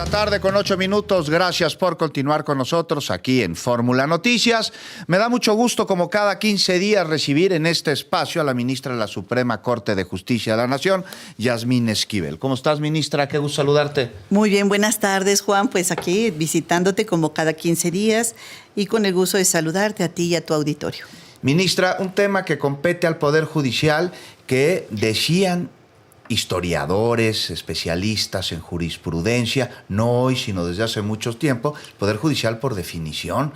La tarde con 8 minutos. Gracias por continuar con nosotros aquí en Fórmula Noticias. Me da mucho gusto, como cada 15 días, recibir en este espacio a la ministra de la Suprema Corte de Justicia de la Nación, Yasmín Esquivel. ¿Cómo estás, ministra? Qué gusto saludarte. Muy bien, buenas tardes, Juan. Pues aquí visitándote como cada 15 días y con el gusto de saludarte a ti y a tu auditorio. Ministra, un tema que compete al Poder Judicial que decían historiadores, especialistas en jurisprudencia, no hoy, sino desde hace mucho tiempo, el Poder Judicial, por definición,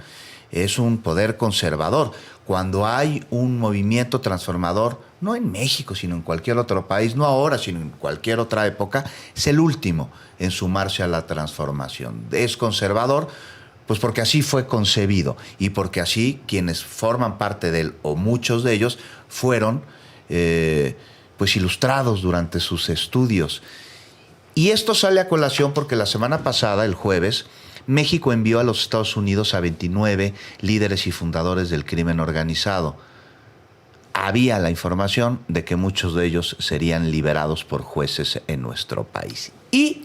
es un poder conservador. Cuando hay un movimiento transformador, no en México, sino en cualquier otro país, no ahora, sino en cualquier otra época, es el último en sumarse a la transformación. Es conservador, pues porque así fue concebido y porque así quienes forman parte de él, o muchos de ellos, fueron pues ilustrados durante sus estudios. Y esto sale a colación porque la semana pasada, el jueves, México envió a los Estados Unidos a 29 líderes y fundadores del crimen organizado. Había la información de que muchos de ellos serían liberados por jueces en nuestro país. Y,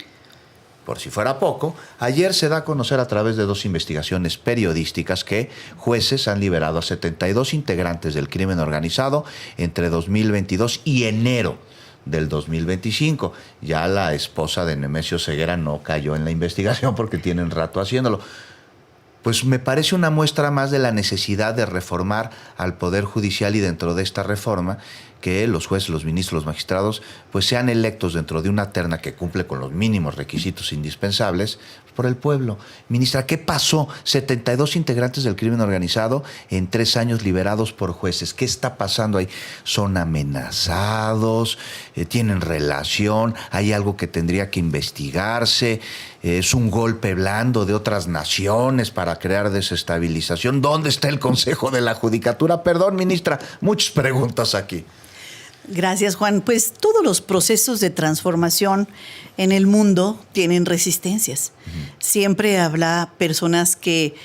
por si fuera poco, ayer se da a conocer a través de 2 investigaciones periodísticas que jueces han liberado a 72 integrantes del crimen organizado entre 2022 y enero del 2025. Ya la esposa de Nemesio Ceguera no cayó en la investigación porque tienen rato haciéndolo. Pues me parece una muestra más de la necesidad de reformar al Poder Judicial y dentro de esta reforma que los jueces, los ministros, los magistrados pues sean electos dentro de una terna que cumple con los mínimos requisitos indispensables por el pueblo. Ministra, ¿qué pasó? 72 integrantes del crimen organizado en 3 años liberados por jueces. ¿Qué está pasando ahí? ¿Son amenazados? ¿Tienen relación? ¿Hay algo que tendría que investigarse? ¿Es un golpe blando de otras naciones para crear desestabilización? ¿Dónde está el Consejo de la Judicatura? Perdón, ministra, muchas preguntas aquí. Gracias, Juan. Pues todos los procesos de transformación en el mundo tienen resistencias. Siempre habrá personas que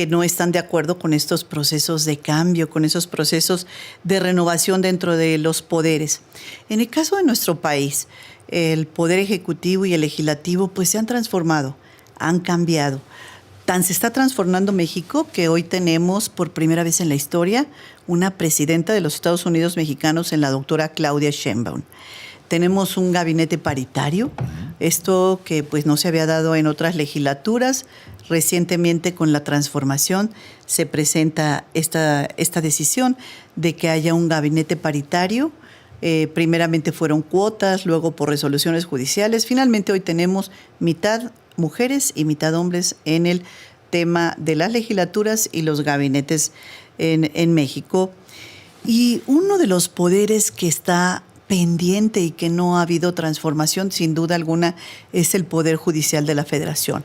no están de acuerdo con estos procesos de cambio, con esos procesos de renovación dentro de los poderes. En el caso de nuestro país, el Poder Ejecutivo y el Legislativo pues se han transformado, han cambiado. Tan se está transformando México que hoy tenemos por primera vez en la historia una presidenta de los Estados Unidos mexicanos en la doctora Claudia Sheinbaum. Tenemos un gabinete paritario, esto que pues no se había dado en otras legislaturas. Recientemente con la transformación se presenta esta decisión de que haya un gabinete paritario. Primeramente fueron cuotas, luego por resoluciones judiciales. Finalmente hoy tenemos mitad mujeres y mitad hombres en el tema de las legislaturas y los gabinetes en México. Y uno de los poderes que está pendiente y que no ha habido transformación, sin duda alguna, es el Poder Judicial de la Federación.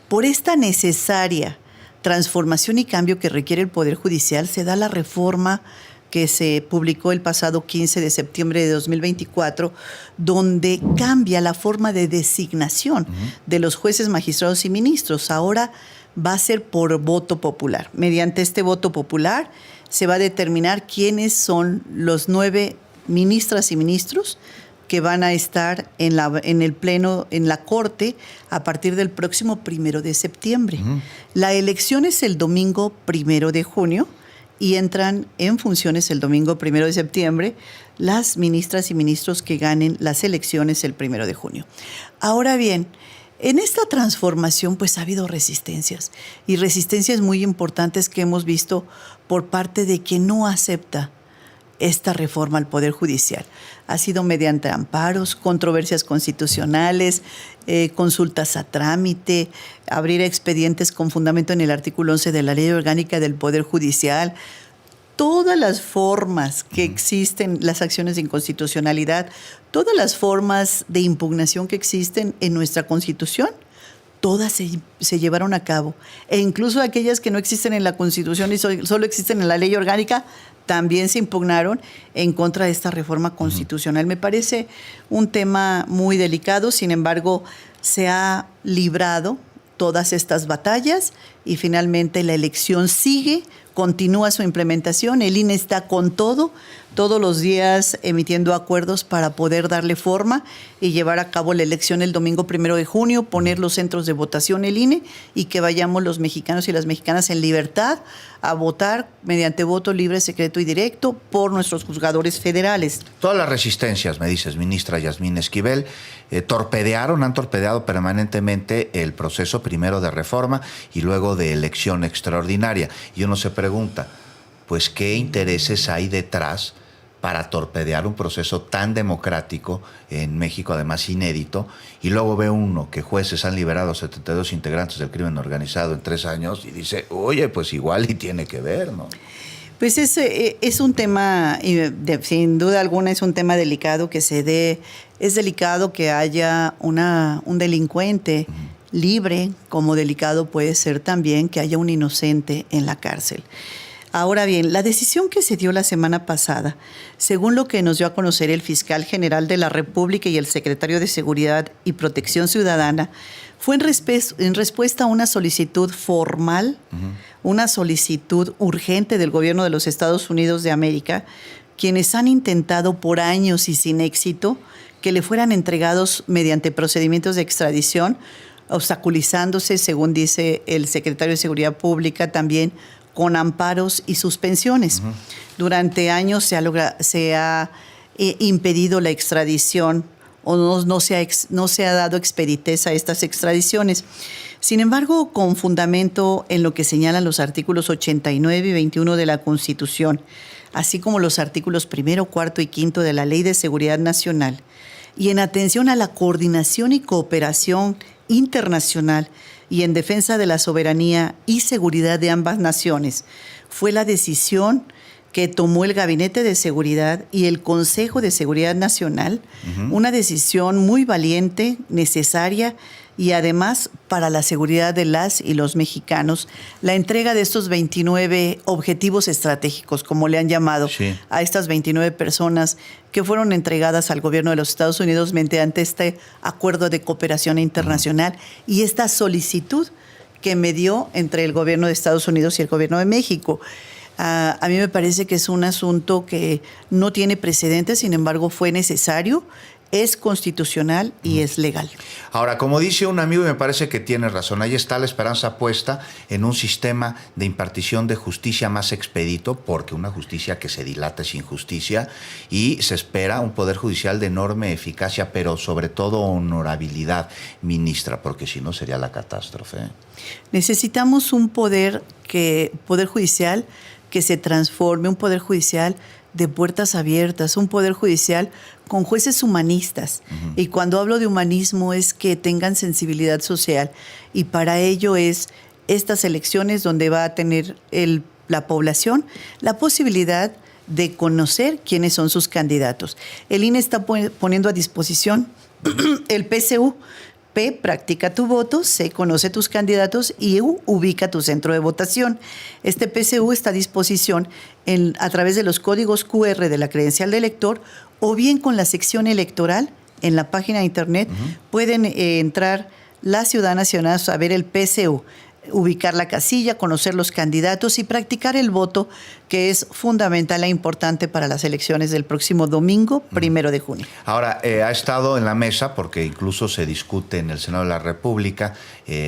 Por esta necesaria transformación y cambio que requiere el Poder Judicial, se da la reforma que se publicó el pasado 15 de septiembre de 2024, donde cambia la forma de designación de los jueces, magistrados y ministros. Ahora va a ser por voto popular. Mediante este voto popular se va a determinar quiénes son los 9 ministras y ministros que van a estar en el pleno, en la Corte, a partir del próximo 1 de septiembre. La elección es el domingo 1 de junio, y entran en funciones el domingo 1 de septiembre las ministras y ministros que ganen las elecciones el 1 de junio. Ahora bien, en esta transformación pues ha habido resistencias, y resistencias muy importantes que hemos visto por parte de quien no acepta esta reforma al Poder Judicial. Ha sido mediante amparos, controversias constitucionales, consultas a trámite, abrir expedientes con fundamento en el artículo 11 de la Ley Orgánica del Poder Judicial. Todas las formas que existen, las acciones de inconstitucionalidad, todas las formas de impugnación que existen en nuestra Constitución, todas se llevaron a cabo. E incluso aquellas que no existen en la Constitución y solo existen en la Ley Orgánica, también se impugnaron en contra de esta reforma constitucional. Me parece un tema muy delicado, sin embargo, se ha librado todas estas batallas y finalmente la elección sigue, continúa su implementación. El INE está con todo todos los días emitiendo acuerdos para poder darle forma y llevar a cabo la elección el domingo 1 de junio, poner los centros de votación, el INE, y que vayamos los mexicanos y las mexicanas en libertad a votar mediante voto libre, secreto y directo por nuestros juzgadores federales. Todas las resistencias, me dices, ministra Yasmín Esquivel, han torpedeado permanentemente el proceso primero de reforma y luego de elección extraordinaria. Y uno se pregunta, pues, ¿qué intereses hay detrás para torpedear un proceso tan democrático en México, además inédito? Y luego ve uno que jueces han liberado 72 integrantes del crimen organizado en 3 años y dice, oye, pues igual y tiene que ver, ¿no? Pues es un tema, sin duda alguna, es un tema delicado que se dé. Es delicado que haya un delincuente libre, como delicado puede ser también que haya un inocente en la cárcel. Ahora bien, la decisión que se dio la semana pasada, según lo que nos dio a conocer el fiscal general de la República y el secretario de Seguridad y Protección Ciudadana, fue en respuesta a una solicitud formal, una solicitud urgente del gobierno de los Estados Unidos de América, quienes han intentado por años y sin éxito que le fueran entregados mediante procedimientos de extradición, obstaculizándose, según dice el secretario de Seguridad Pública, también con amparos y suspensiones. Durante años se ha impedido la extradición o no se ha dado expeditez a estas extradiciones. Sin embargo, con fundamento en lo que señalan los artículos 89 y 21 de la Constitución, así como los artículos 1, 4 y 5 de la Ley de Seguridad Nacional, y en atención a la coordinación y cooperación internacional y en defensa de la soberanía y seguridad de ambas naciones, fue la decisión que tomó el Gabinete de Seguridad y el Consejo de Seguridad Nacional, una decisión muy valiente, necesaria y además para la seguridad de las y los mexicanos, la entrega de estos 29 objetivos estratégicos, como le han llamado, sí, a estas 29 personas que fueron entregadas al gobierno de los Estados Unidos mediante este acuerdo de cooperación internacional y esta solicitud que medió entre el gobierno de Estados Unidos y el gobierno de México. A mí me parece que es un asunto que no tiene precedentes, sin embargo fue necesario, es constitucional y es legal. Ahora, como dice un amigo, y me parece que tiene razón, ahí está la esperanza puesta en un sistema de impartición de justicia más expedito, porque una justicia que se dilata es injusticia, y se espera un poder judicial de enorme eficacia, pero sobre todo honorabilidad, ministra, porque si no sería la catástrofe. Necesitamos un poder judicial que se transforme, un poder judicial de puertas abiertas, un poder judicial con jueces humanistas. Y cuando hablo de humanismo es que tengan sensibilidad social. Y para ello es estas elecciones donde va a tener la población la posibilidad de conocer quiénes son sus candidatos. El INE está poniendo a disposición el PSU. P, practica tu voto, C, conoce tus candidatos y U, ubica tu centro de votación. Este PSU está a disposición a través de los códigos QR de la credencial de elector o bien con la sección electoral en la página de internet. Pueden entrar las ciudadanas y ciudadanos a ver el PSU, ubicar la casilla, conocer los candidatos y practicar el voto, que es fundamental e importante para las elecciones del próximo domingo, 1 de junio. Ahora, ha estado en la mesa, porque incluso se discute en el Senado de la República,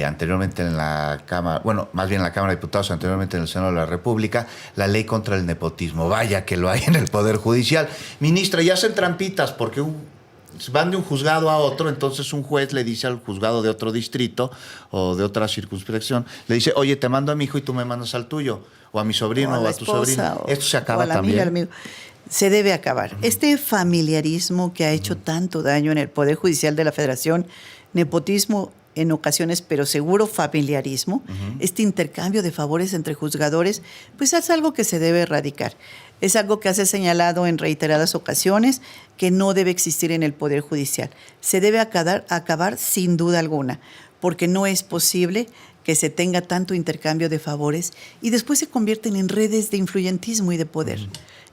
anteriormente en la Cámara, bueno, más bien en la Cámara de Diputados, anteriormente en el Senado de la República, la ley contra el nepotismo. Vaya que lo hay en el Poder Judicial. Ministra, ya hacen trampitas, porque van de un juzgado a otro, entonces un juez le dice al juzgado de otro distrito o de otra circunscripción, le dice, oye, te mando a mi hijo y tú me mandas al tuyo, o a mi sobrino o a tu sobrino. Esto se acaba también. Se debe acabar. Este familiarismo que ha hecho tanto daño en el Poder Judicial de la Federación, nepotismo en ocasiones, pero seguro familiarismo, este intercambio de favores entre juzgadores, pues es algo que se debe erradicar. Es algo que se ha señalado en reiteradas ocasiones que no debe existir en el Poder Judicial. Se debe acabar sin duda alguna, porque no es posible que se tenga tanto intercambio de favores y después se convierten en redes de influyentismo y de poder.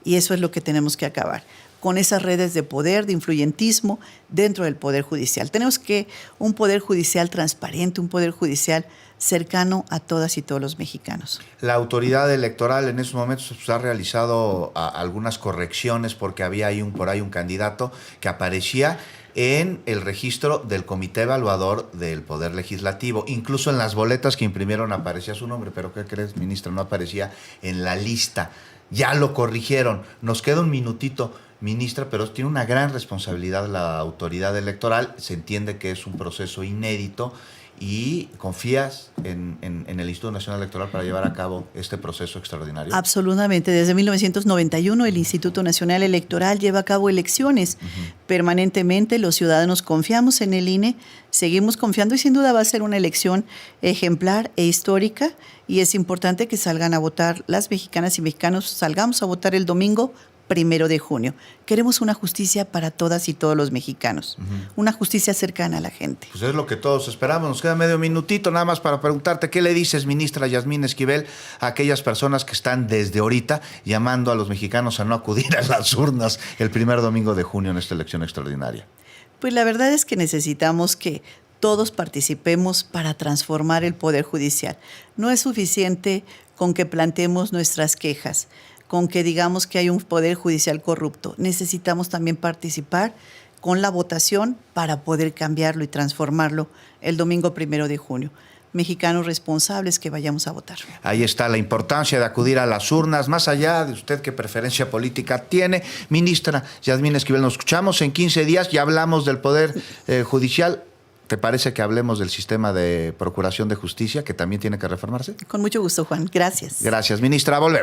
Y eso es lo que tenemos que acabar. con esas redes de poder, de influyentismo dentro del Poder Judicial. Tenemos que un Poder Judicial transparente, un Poder Judicial cercano a todas y todos los mexicanos. La autoridad electoral en esos momentos ha realizado algunas correcciones porque había por ahí un candidato que aparecía en el registro del Comité Evaluador del Poder Legislativo. Incluso en las boletas que imprimieron aparecía su nombre, pero ¿qué crees, ministra? No aparecía en la lista. Ya lo corrigieron. Nos queda un minutito, ministra, pero tiene una gran responsabilidad la autoridad electoral. Se entiende que es un proceso inédito y confías en el Instituto Nacional Electoral para llevar a cabo este proceso extraordinario. Absolutamente. Desde 1991 el Instituto Nacional Electoral lleva a cabo elecciones permanentemente. Los ciudadanos confiamos en el INE, seguimos confiando y sin duda va a ser una elección ejemplar e histórica y es importante que salgan a votar las mexicanas y mexicanos, salgamos a votar el domingo 1 de junio. Queremos una justicia para todas y todos los mexicanos, una justicia cercana a la gente. Pues es lo que todos esperamos. Nos queda medio minutito nada más para preguntarte, ¿qué le dices, ministra Yasmín Esquivel, a aquellas personas que están desde ahorita llamando a los mexicanos a no acudir a las urnas el 1 domingo de junio en esta elección extraordinaria? Pues la verdad es que necesitamos que todos participemos para transformar el Poder Judicial. No es suficiente con que planteemos nuestras quejas, con que digamos que hay un Poder Judicial corrupto. Necesitamos también participar con la votación para poder cambiarlo y transformarlo el domingo 1 de junio. Mexicanos responsables que vayamos a votar. Ahí está la importancia de acudir a las urnas, más allá de usted qué preferencia política tiene. Ministra Yasmín Esquivel, nos escuchamos en 15 días, ya hablamos del Poder Judicial. ¿Te parece que hablemos del sistema de procuración de justicia que también tiene que reformarse? Con mucho gusto, Juan. Gracias. Gracias, ministra. Volvemos.